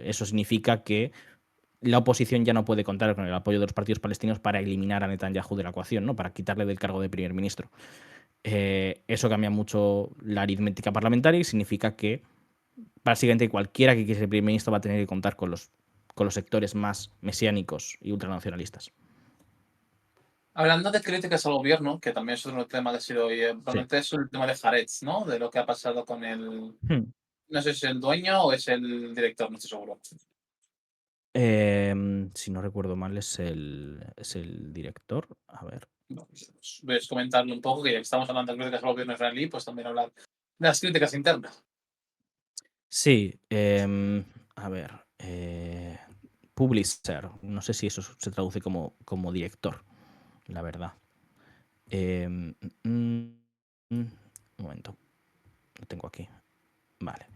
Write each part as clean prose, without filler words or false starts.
eso significa que la oposición ya no puede contar con el apoyo de los partidos palestinos para eliminar a Netanyahu de la ecuación, ¿no? Para quitarle del cargo de primer ministro. Eso cambia mucho la aritmética parlamentaria y significa que básicamente cualquiera que quiera ser primer ministro va a tener que contar con los sectores más mesiánicos y ultranacionalistas. Hablando de críticas al gobierno, que también es otro tema que ha sido hoy, Sí. probablemente es el tema de Haaretz, ¿no? De lo que ha pasado con el, Hmm. no sé si es el dueño o es el director, no estoy seguro. Si no recuerdo mal, es el director. A ver. No, pues, puedes comentarlo un poco, que ya que estamos hablando de críticas al gobierno israelí, pues también hablar de las críticas internas. Sí, a ver. Publisher. No sé si eso se traduce como director, la verdad. Em, mm, un momento. Lo tengo aquí. Vale.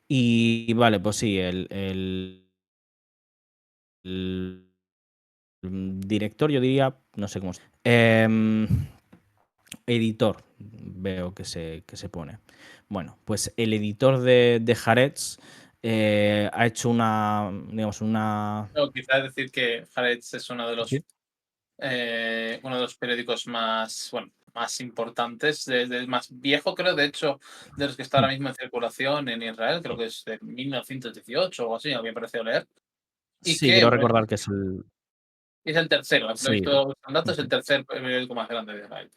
Y vale, pues sí, el director, yo diría, no sé cómo. Editor, veo que se pone. Bueno, pues el editor de Haaretz ha hecho una, digamos, una. No, quizás decir que Haaretz es Sí. uno de los periódicos más, bueno, más importantes, desde el más viejo, creo, de hecho, de los que está Hmm. ahora mismo en circulación en Israel, creo que es de 1918 o algo así, había parecido leer. Y Sí, que, creo bueno, recordar que es el. es el tercero, lo he Sí. visto buscando datos, es el Ujú. tercer periódico más grande de Israel.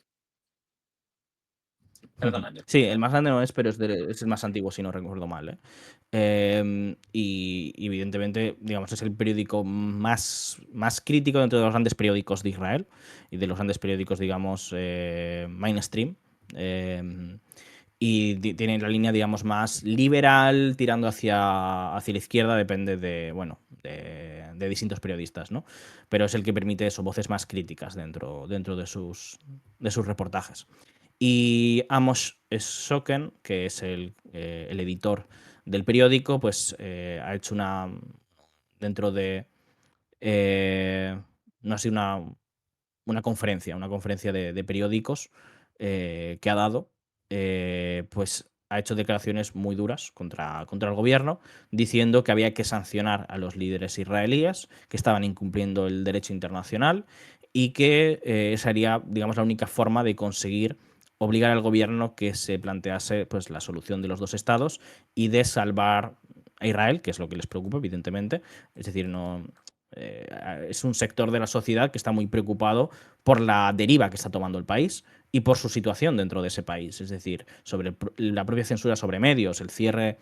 Ujú. Perdona, yo. Sí, el más grande no es, pero es el más antiguo, si no recuerdo mal, ¿eh? Y evidentemente, digamos, es el periódico más crítico dentro de los grandes periódicos de Israel y de los grandes periódicos, digamos, mainstream. em, y tiene la línea, digamos, más liberal, tirando hacia la izquierda, depende de, bueno, de distintos periodistas, ¿no? Pero es el que permite eso, voces más críticas dentro de sus reportajes. Y Amos Schocken, que es el editor del periódico, pues ha hecho dentro de, eh, no sé, una conferencia de periódicos que ha dado, pues ha hecho declaraciones muy duras contra el gobierno, diciendo que había que sancionar a los líderes israelíes que estaban incumpliendo el derecho internacional y que esa sería, digamos, la única forma de conseguir obligar al gobierno que se plantease pues, la solución de los dos estados y de salvar a Israel, que es lo que les preocupa, evidentemente. Es decir, no, es un sector de la sociedad que está muy preocupado por la deriva que está tomando el país y por su situación dentro de ese país. Es decir, sobre la propia censura sobre medios, el cierre,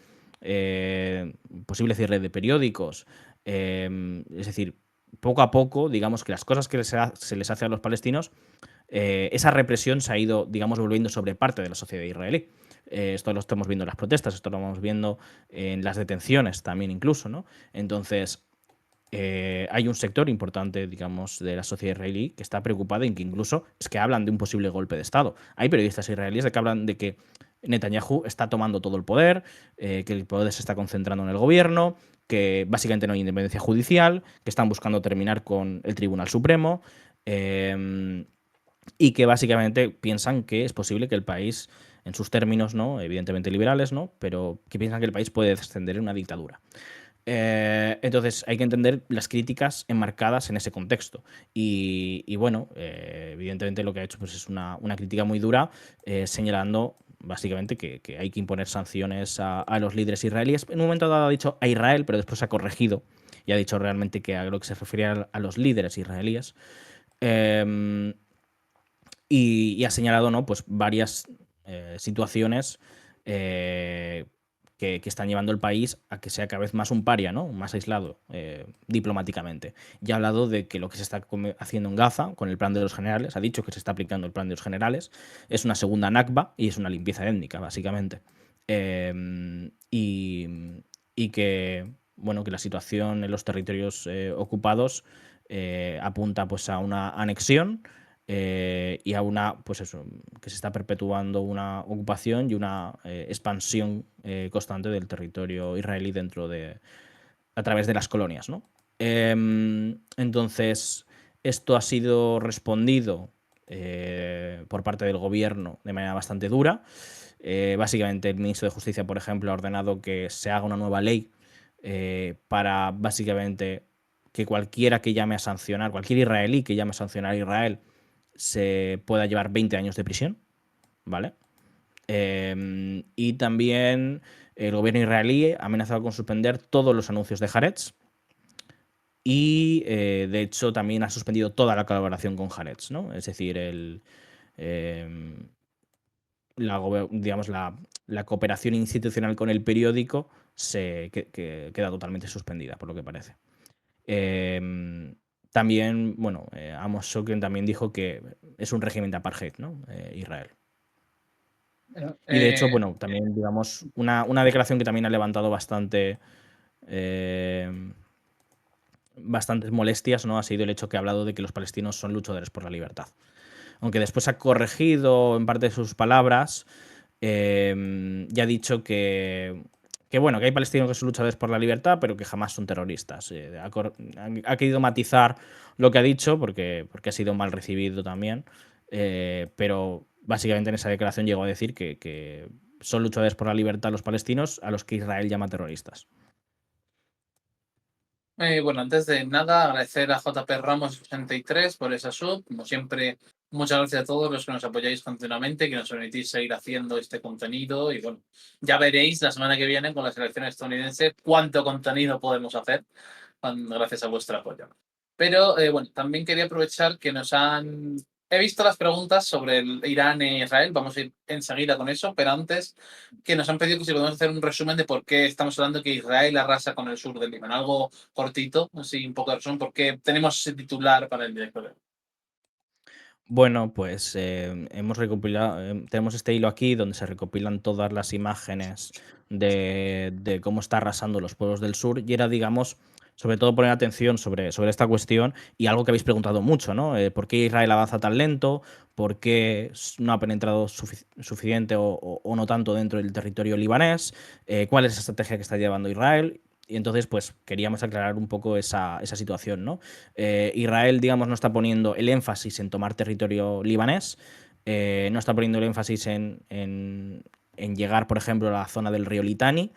posible cierre de periódicos. Es decir, poco a poco, digamos que las cosas que se les hace a los palestinos, esa represión se ha ido, digamos, volviendo sobre parte de la sociedad israelí. Esto lo estamos viendo en las protestas, esto lo vamos viendo en las detenciones también incluso, ¿no? Entonces, hay un sector importante, digamos, de la sociedad israelí que está preocupada en que incluso es que hablan de un posible golpe de Estado. Hay periodistas israelíes que hablan de que Netanyahu está tomando todo el poder, que el poder se está concentrando en el gobierno, que básicamente no hay independencia judicial, que están buscando terminar con el Tribunal Supremo y que básicamente piensan que es posible que el país, en sus términos, ¿no? Evidentemente liberales, ¿no? Pero que piensan que el país puede descender en una dictadura. Entonces hay que entender las críticas enmarcadas en ese contexto. Y bueno, evidentemente lo que ha hecho pues, es una crítica muy dura, señalando básicamente que hay que imponer sanciones a los líderes israelíes. En un momento dado ha dicho a Israel, pero después se ha corregido y ha dicho realmente que a lo que se refería a los líderes israelíes. Eh, y ha señalado, ¿no? Pues varias situaciones eh, que están llevando el país a que sea cada vez más un paria, ¿no? Más aislado diplomáticamente. Ya ha hablado de que lo que se está haciendo en Gaza con el plan de los generales, ha dicho que se está aplicando el plan de los generales, es una segunda Nakba y es una limpieza étnica, básicamente. Y, y que, bueno, que la situación en los territorios ocupados apunta pues a una anexión y a una, pues eso, que se está perpetuando una ocupación y una expansión constante del territorio israelí a través de las colonias, ¿no? Entonces, esto ha sido respondido por parte del gobierno de manera bastante dura. Básicamente, el ministro de Justicia, por ejemplo, ha ordenado que se haga una nueva ley para básicamente que cualquiera que llame a sancionar, cualquier israelí que llame a sancionar a Israel, se pueda llevar 20 años de prisión, ¿vale? Y también el gobierno israelí ha amenazado con suspender todos los anuncios de Haaretz y, de hecho, también ha suspendido toda la colaboración con Haaretz, ¿no? Es decir, em, digamos, la cooperación institucional con el periódico que queda totalmente suspendida, por lo que parece. Em, También, bueno, Amos Shokin también dijo que es un régimen de apartheid, ¿no? Israel. Y de hecho, bueno, también, digamos, una declaración que también ha levantado bastantes molestias, ¿no? Ha sido el hecho que ha hablado de que los palestinos son luchadores por la libertad. Aunque después ha corregido en parte de sus palabras, ya ha dicho bueno, que hay palestinos que son luchadores por la libertad, pero que jamás son terroristas. Ha querido matizar lo que ha dicho, porque ha sido mal recibido también, pero básicamente en esa declaración llegó a decir que son luchadores por la libertad los palestinos, a los que Israel llama terroristas. Bueno, antes de nada, agradecer a JP Ramos 63 por esa sub. Como siempre, muchas gracias a todos los que nos apoyáis continuamente, que nos permitís seguir haciendo este contenido. Y bueno, ya veréis la semana que viene con las elecciones estadounidenses cuánto contenido podemos hacer gracias a vuestro apoyo. Pero bueno, también quería aprovechar que nos han... He visto las preguntas sobre el Irán e Israel, vamos a ir enseguida con eso, pero antes que nos han pedido que si podemos hacer un resumen de por qué estamos hablando que Israel arrasa con el sur del Líbano. Algo cortito, así un poco de resumen, porque tenemos ese titular para el directo de hoy. Bueno, pues hemos recopilado, tenemos este hilo aquí donde se recopilan todas las imágenes de cómo está arrasando los pueblos del sur y era, digamos, sobre todo poner atención sobre esta cuestión y algo que habéis preguntado mucho, ¿no? ¿Por qué Israel avanza tan lento? ¿Por qué no ha penetrado suficiente o no tanto dentro del territorio libanés? ¿Cuál es la estrategia que está llevando Israel? Y entonces, pues queríamos aclarar un poco esa situación, ¿no? Israel, digamos, no está poniendo el énfasis en tomar territorio libanés, no está poniendo el énfasis en llegar, por ejemplo, a la zona del río Litani,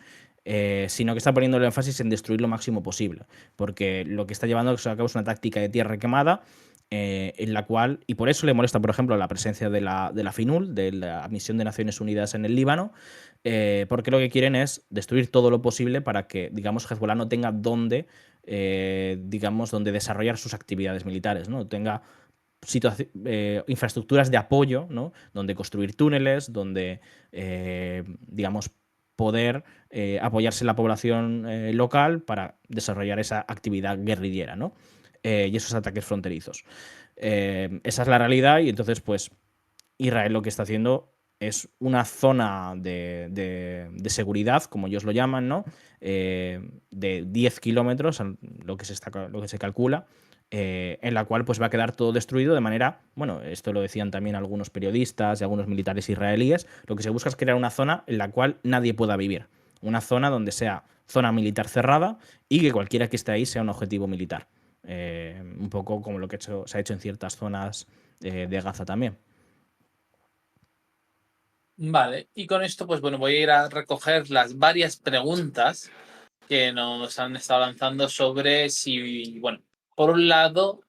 sino que está poniendo el énfasis en destruir lo máximo posible, porque lo que está llevando a cabo es una táctica de tierra quemada, en la cual, y por eso le molesta, por ejemplo, la presencia de la FINUL, de la Misión de Naciones Unidas en el Líbano, porque lo que quieren es destruir todo lo posible para que, digamos, Hezbollah no tenga digamos, donde desarrollar sus actividades militares, ¿no? Tenga infraestructuras de apoyo, ¿no? Donde construir túneles, donde, digamos, poder apoyarse en la población local para desarrollar esa actividad guerrillera, ¿no? Y esos ataques fronterizos. Esa es la realidad y entonces, pues, Israel lo que está haciendo es una zona de seguridad, como ellos lo llaman, ¿no? De 10 kilómetros, lo que se calcula, en la cual pues va a quedar todo destruido de manera, bueno, esto lo decían también algunos periodistas y algunos militares israelíes, lo que se busca es crear una zona en la cual nadie pueda vivir, una zona donde sea zona militar cerrada y que cualquiera que esté ahí sea un objetivo militar. Un poco como lo que se ha hecho en ciertas zonas de Gaza también. Vale, y con esto, pues bueno, voy a ir a recoger las varias preguntas que nos han estado lanzando sobre si, bueno, por un lado,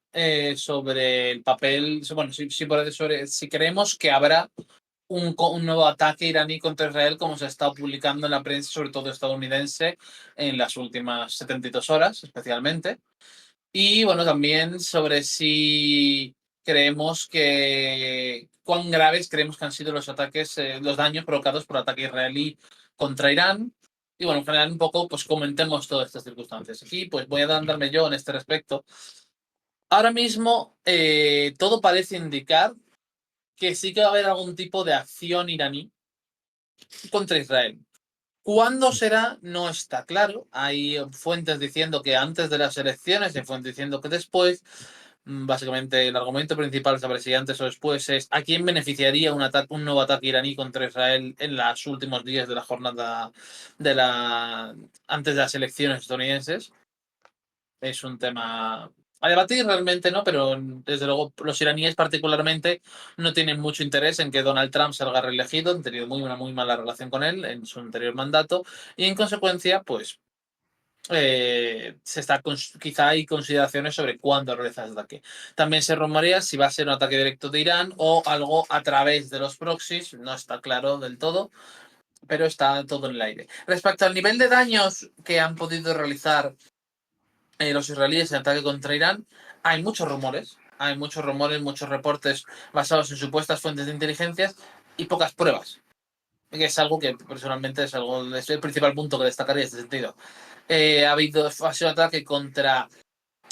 sobre el papel, bueno, si creemos que habrá un nuevo ataque iraní contra Israel, como se ha estado publicando en la prensa, sobre todo estadounidense, en las últimas 72 horas, especialmente. Y bueno, también sobre si creemos cuán graves creemos que han sido los ataques, los daños provocados por el ataque israelí contra Irán. Y bueno, en general un poco, pues comentemos todas estas circunstancias. Aquí, pues voy a darme yo en este respecto. Ahora mismo, todo parece indicar que sí que va a haber algún tipo de acción iraní contra Israel. ¿Cuándo será? No está claro. Hay fuentes diciendo que antes de las elecciones, hay fuentes diciendo que después. Básicamente, el argumento principal es saber si antes o después es a quién beneficiaría un nuevo ataque iraní contra Israel en los últimos días de la jornada antes de las elecciones estadounidenses. Es un tema a debatir realmente, ¿no? Pero desde luego los iraníes particularmente no tienen mucho interés en que Donald Trump salga reelegido, han tenido una muy mala relación con él en su anterior mandato y en consecuencia, pues se está quizá hay consideraciones sobre cuándo realizar el ataque. También se rumorea si va a ser un ataque directo de Irán o algo a través de los proxies, no está claro del todo, pero está todo en el aire. Respecto al nivel de daños que han podido realizar los israelíes en ataque contra Irán, hay muchos rumores, muchos reportes basados en supuestas fuentes de inteligencia y pocas pruebas, que es algo que personalmente es el principal punto que destacaría en este sentido. Ha sido un ataque contra,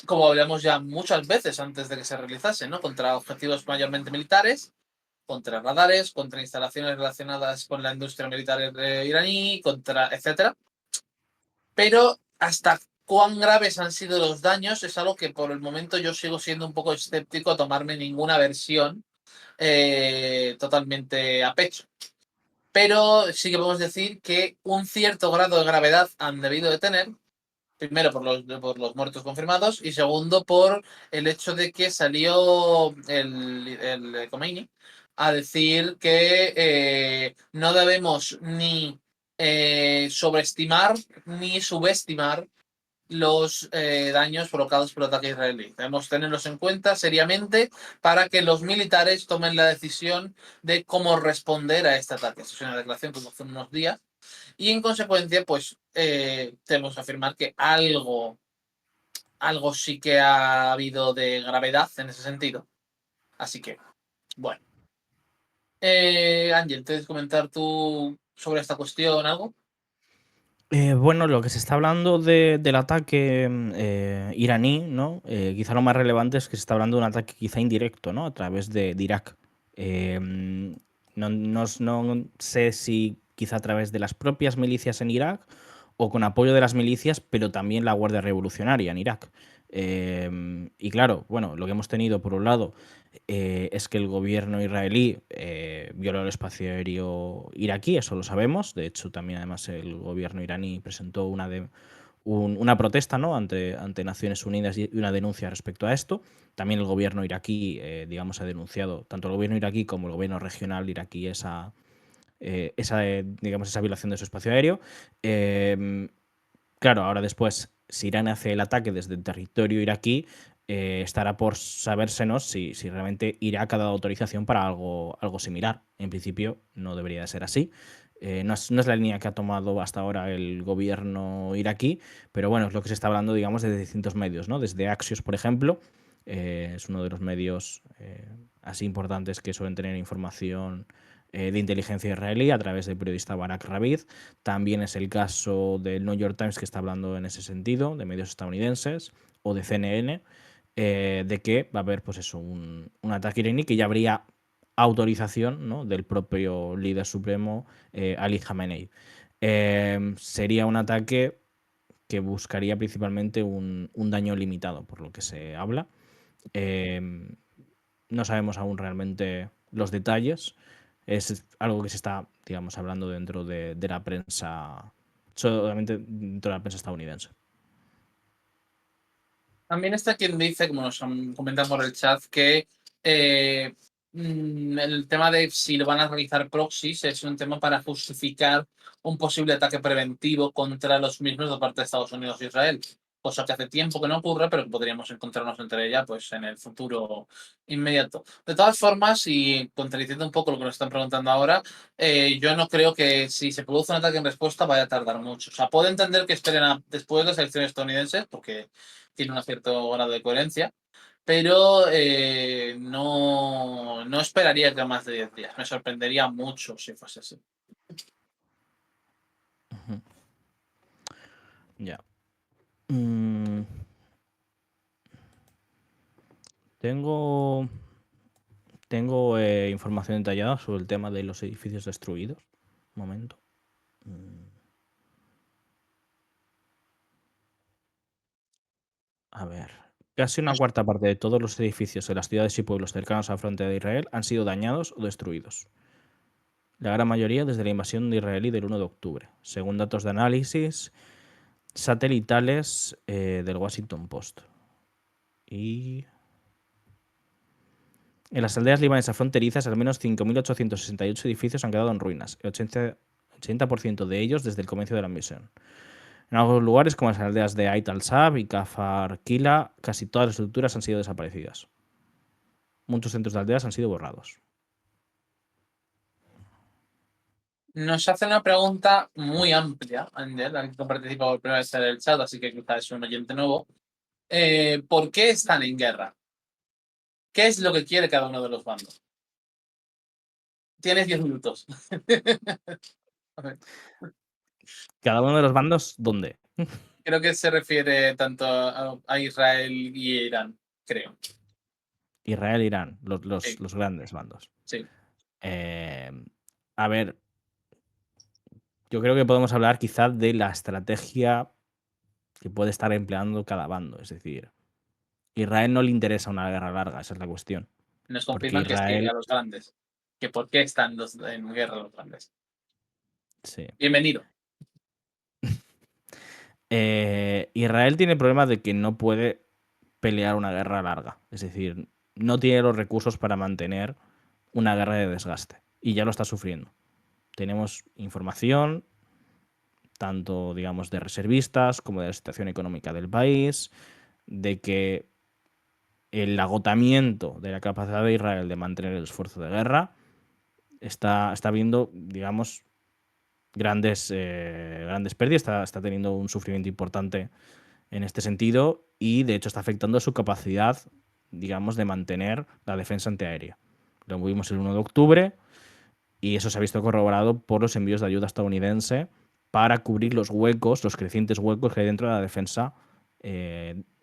como hablamos ya muchas veces antes de que se realizase, ¿no? Contra objetivos mayormente militares, contra radares, contra instalaciones relacionadas con la industria militar iraní, contra etcétera. Pero hasta cuán graves han sido los daños es algo que por el momento yo sigo siendo un poco escéptico a tomarme ninguna versión totalmente a pecho. Pero sí que podemos decir que un cierto grado de gravedad han debido de tener, primero por los muertos confirmados y segundo por el hecho de que salió el Khomeini a decir que no debemos ni sobreestimar ni subestimar los daños provocados por el ataque israelí. Debemos tenerlos en cuenta seriamente para que los militares tomen la decisión de cómo responder a este ataque. Esa es una declaración que hace unos días y en consecuencia, pues tenemos que afirmar que algo sí que ha habido de gravedad en ese sentido. Así que, bueno. Ángel, ¿quieres comentar tú sobre esta cuestión algo? Bueno, lo que se está hablando del ataque iraní, ¿no? Quizá lo más relevante es que se está hablando de un ataque quizá indirecto, ¿no? A través de Irak. No sé si quizá a través de las propias milicias en Irak o con apoyo de las milicias, pero también la Guardia Revolucionaria en Irak. Y claro, bueno, lo que hemos tenido por un lado es que el gobierno israelí violó el espacio aéreo iraquí, eso lo sabemos. De hecho, también además el gobierno iraní presentó una protesta, ¿no? ante Naciones Unidas y una denuncia respecto a esto. También el gobierno iraquí, digamos, ha denunciado, tanto el gobierno iraquí como el gobierno regional iraquí, digamos, esa violación de su espacio aéreo. Claro, ahora después, si Irán hace el ataque desde el territorio iraquí, estará por sabérsenos si realmente Irak ha dado autorización para algo similar. En principio no debería de ser así. No es la línea que ha tomado hasta ahora el gobierno iraquí, pero bueno, es lo que se está hablando, digamos, de distintos medios, ¿no? Desde Axios, por ejemplo, es uno de los medios así importantes que suelen tener información de inteligencia israelí a través del periodista Barak Ravid. También es el caso del New York Times, que está hablando en ese sentido, de medios estadounidenses, o de CNN, de que va a haber pues eso, un ataque iraní, que ya habría autorización, ¿no? del propio líder supremo Ali Khamenei. Sería un ataque que buscaría principalmente un daño limitado, por lo que se habla. Eh, no sabemos aún realmente los detalles. Es algo que se está, digamos, hablando dentro de la prensa, solamente dentro de la prensa estadounidense. También está quien dice, como nos comentan por el chat, que el tema de si lo van a realizar proxies es un tema para justificar un posible ataque preventivo contra los mismos de parte de Estados Unidos e Israel. Cosa que hace tiempo que no ocurre, pero que podríamos encontrarnos entre ella pues, en el futuro inmediato. De todas formas, y contradiciendo un poco lo que nos están preguntando ahora, yo no creo que si se produce un ataque en respuesta vaya a tardar mucho. O sea, puedo entender que esperen después de las elecciones estadounidenses, porque tiene un cierto grado de coherencia, pero no esperaría que más de 10 días. Me sorprendería mucho si fuese así. Ya. Mm, tengo tengo información detallada sobre el tema de los edificios destruidos. Un momento. A ver. Casi una cuarta parte de todos los edificios en las ciudades y pueblos cercanos a la frontera de Israel han sido dañados o destruidos. La gran mayoría desde la invasión de israelí del 1 de octubre, según datos de análisis satelitales del Washington Post. Y en las aldeas libanesas fronterizas, al menos 5.868 edificios han quedado en ruinas, el 80% de ellos desde el comienzo de la misión. En algunos lugares, como las aldeas de Ait al-Sab y Kafar Kila, casi todas las estructuras han sido desaparecidas. Muchos centros de aldeas han sido borrados. Nos hace una pregunta muy amplia, Ander, alguien que ha participado por primera vez en el chat, así que quizás es un oyente nuevo. ¿Por qué están en guerra? ¿Qué es lo que quiere cada uno de los bandos? Tienes 10 minutos. A ver, ¿Cada uno de los bandos dónde? creo que se refiere tanto a Israel y a Irán, creo. Israel, Irán, Sí, los grandes bandos. sí. Eh, a ver, yo creo que podemos hablar quizá de la estrategia que puede estar empleando cada bando. Es decir, Israel no le interesa una guerra larga, esa es la cuestión. Nos Porque confirman que sí, a Israel, los grandes. Que por qué están en guerra los grandes. sí. Bienvenido. Israel tiene el problema de que no puede pelear una guerra larga. Es decir, no tiene los recursos para mantener una guerra de desgaste. Y ya lo está sufriendo. Tenemos información, tanto, digamos, de reservistas como de la situación económica del país, de que el agotamiento de la capacidad de Israel de mantener el esfuerzo de guerra está viendo, digamos, grandes pérdidas, está teniendo un sufrimiento importante en este sentido y de hecho está afectando a su capacidad, digamos, de mantener la defensa antiaérea. Lo vimos el 1 de octubre y eso se ha visto corroborado por los envíos de ayuda estadounidense para cubrir los huecos, los crecientes huecos que hay dentro de la defensa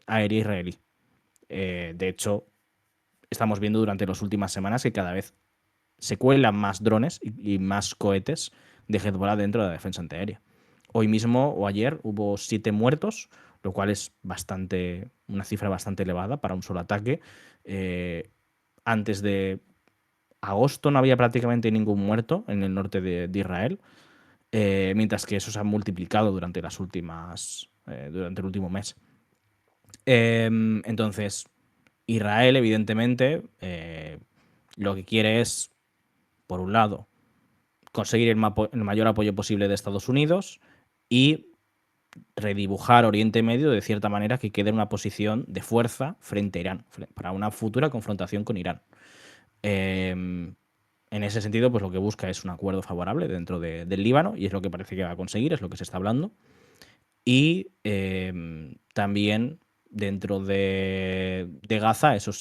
aérea israelí. De hecho, estamos viendo durante las últimas semanas que cada vez se cuelan más drones y más cohetes de Hezbollah dentro de la defensa antiaérea. Hoy mismo o ayer hubo 7 muertos, lo cual es una cifra bastante elevada para un solo ataque. Antes de agosto no había prácticamente ningún muerto en el norte de Israel, mientras que eso se ha multiplicado durante el último mes. Entonces, Israel, evidentemente, lo que quiere es, por un lado, conseguir el mayor apoyo posible de Estados Unidos y redibujar Oriente Medio de cierta manera que quede en una posición de fuerza frente a Irán, para una futura confrontación con Irán. En ese sentido, pues lo que busca es un acuerdo favorable dentro del Líbano y es lo que parece que va a conseguir, es lo que se está hablando. Y también dentro de Gaza, eso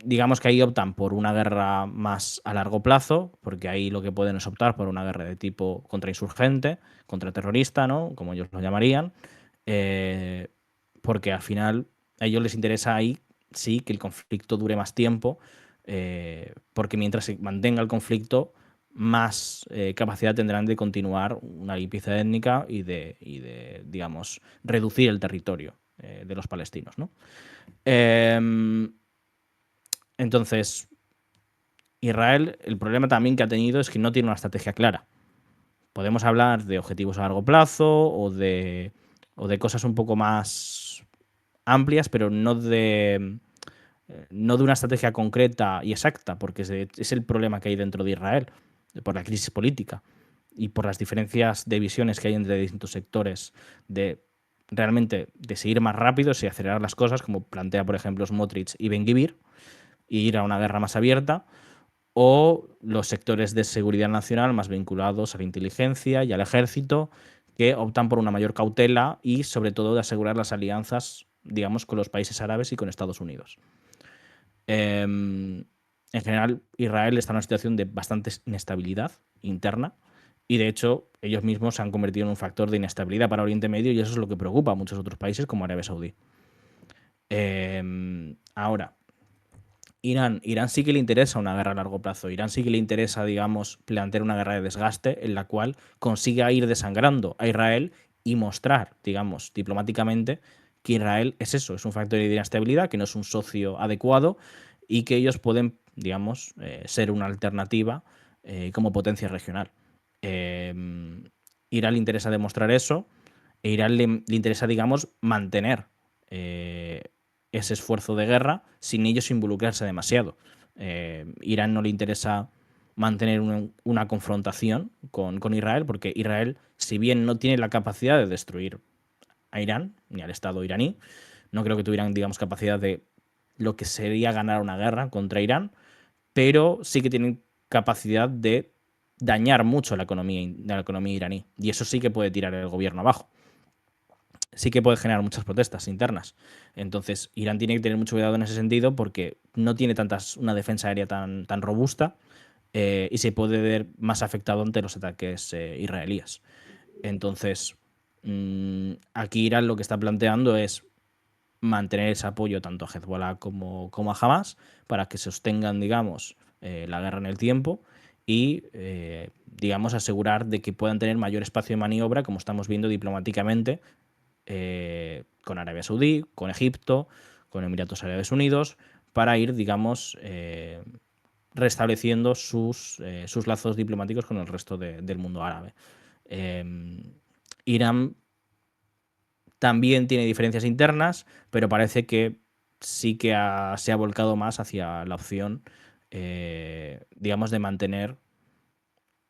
digamos que ahí optan por una guerra más a largo plazo, porque ahí lo que pueden es optar por una guerra de tipo contrainsurgente, contraterrorista, ¿no? Como ellos lo llamarían, eh, porque al final a ellos les interesa ahí sí que el conflicto dure más tiempo, porque mientras se mantenga el conflicto, más capacidad tendrán de continuar una limpieza étnica digamos, reducir el territorio de los palestinos, ¿no? Entonces, Israel, el problema también que ha tenido es que no tiene una estrategia clara. Podemos hablar de objetivos a largo plazo o de cosas un poco más amplias, pero no de una estrategia concreta y exacta, porque es el problema que hay dentro de Israel, por la crisis política y por las diferencias de visiones que hay entre distintos sectores de realmente de seguir más rápidos y acelerar las cosas, como plantea, por ejemplo, Smotrich y Ben-Gvir, e ir a una guerra más abierta, o los sectores de seguridad nacional más vinculados a la inteligencia y al ejército, que optan por una mayor cautela y sobre todo de asegurar las alianzas, digamos, con los países árabes y con Estados Unidos. En general, Israel está en una situación de bastante inestabilidad interna y de hecho ellos mismos se han convertido en un factor de inestabilidad para Oriente Medio y eso es lo que preocupa a muchos otros países como Arabia Saudí. Ahora, Irán sí que le interesa una guerra a largo plazo. Irán sí que le interesa, digamos, plantear una guerra de desgaste en la cual consiga ir desangrando a Israel y mostrar, digamos, diplomáticamente que Israel es eso, es un factor de inestabilidad, que no es un socio adecuado y que ellos pueden, digamos, ser una alternativa como potencia regional. Eh, Irán le interesa demostrar eso e Irán le interesa, digamos, mantener eh, ese esfuerzo de guerra sin ellos involucrarse demasiado. Irán no le interesa mantener una confrontación con Israel, porque Israel, si bien no tiene la capacidad de destruir a Irán, ni al Estado iraní, no creo que tuvieran, digamos, capacidad de lo que sería ganar una guerra contra Irán, pero sí que tienen capacidad de dañar mucho la economía iraní. Y eso sí que puede tirar el gobierno abajo. Sí que puede generar muchas protestas internas. Entonces, Irán tiene que tener mucho cuidado en ese sentido porque no tiene una defensa aérea tan robusta, y se puede ver más afectado ante los ataques israelíes. Entonces, aquí Irán lo que está planteando es mantener ese apoyo tanto a Hezbollah como a Hamas para que sostengan, digamos, la guerra en el tiempo y, digamos, asegurar de que puedan tener mayor espacio de maniobra, como estamos viendo diplomáticamente, con Arabia Saudí, con Egipto, con Emiratos Árabes Unidos, para ir, digamos, restableciendo sus lazos diplomáticos con el resto del mundo árabe. Irán también tiene diferencias internas, pero parece que sí que se ha volcado más hacia la opción, digamos, de mantener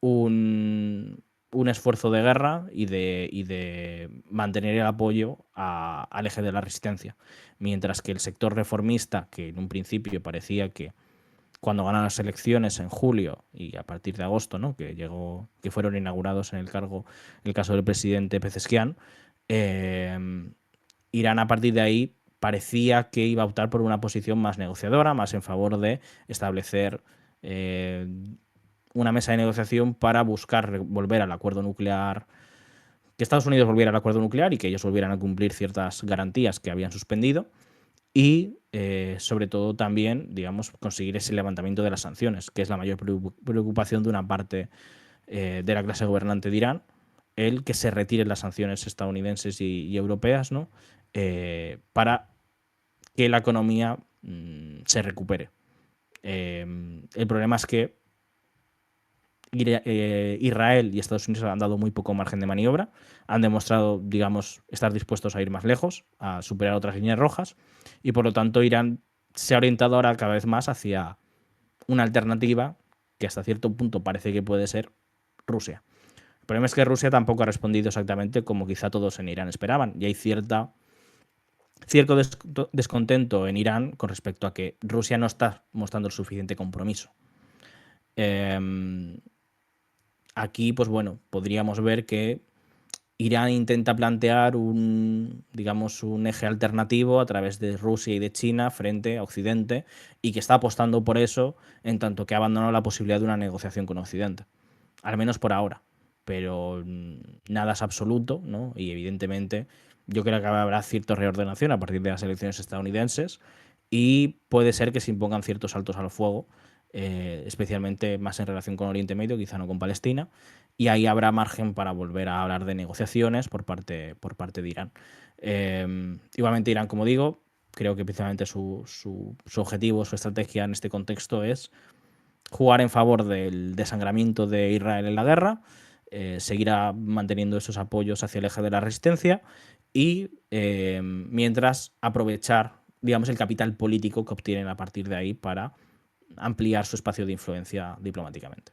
un esfuerzo de guerra y de mantener el apoyo al eje de la resistencia. Mientras que el sector reformista, que en un principio parecía que cuando ganan las elecciones en julio y a partir de agosto, ¿no? Que fueron inaugurados en el cargo, el caso del presidente Pezeshkian, eh, Irán a partir de ahí parecía que iba a optar por una posición más negociadora, más en favor de establecer eh, una mesa de negociación para buscar volver al acuerdo nuclear, que Estados Unidos volviera al acuerdo nuclear y que ellos volvieran a cumplir ciertas garantías que habían suspendido y, sobre todo también, digamos, conseguir ese levantamiento de las sanciones, que es la mayor preocupación de una parte de la clase gobernante de Irán, el que se retiren las sanciones estadounidenses y europeas, ¿no? Para que la economía se recupere. El problema es que Israel y Estados Unidos han dado muy poco margen de maniobra, han demostrado, digamos, estar dispuestos a ir más lejos, a superar otras líneas rojas, y por lo tanto Irán se ha orientado ahora cada vez más hacia una alternativa que hasta cierto punto parece que puede ser Rusia. El problema es que Rusia tampoco ha respondido exactamente como quizá todos en Irán esperaban, y hay cierto descontento en Irán con respecto a que Rusia no está mostrando el suficiente compromiso. Aquí, pues bueno, podríamos ver que Irán intenta plantear digamos, un eje alternativo a través de Rusia y de China frente a Occidente y que está apostando por eso en tanto que ha abandonado la posibilidad de una negociación con Occidente. Al menos por ahora. Pero nada es absoluto, ¿no? Y evidentemente yo creo que habrá cierta reordenación a partir de las elecciones estadounidenses y puede ser que se impongan ciertos saltos al fuego, especialmente más en relación con Oriente Medio, quizá no con Palestina, y ahí habrá margen para volver a hablar de negociaciones por parte de Irán. Igualmente Irán, como digo, creo que precisamente su objetivo, su estrategia en este contexto es jugar en favor del desangramiento de Israel en la guerra, seguirá manteniendo esos apoyos hacia el eje de la resistencia y, mientras aprovechar, digamos, el capital político que obtienen a partir de ahí para ampliar su espacio de influencia diplomáticamente.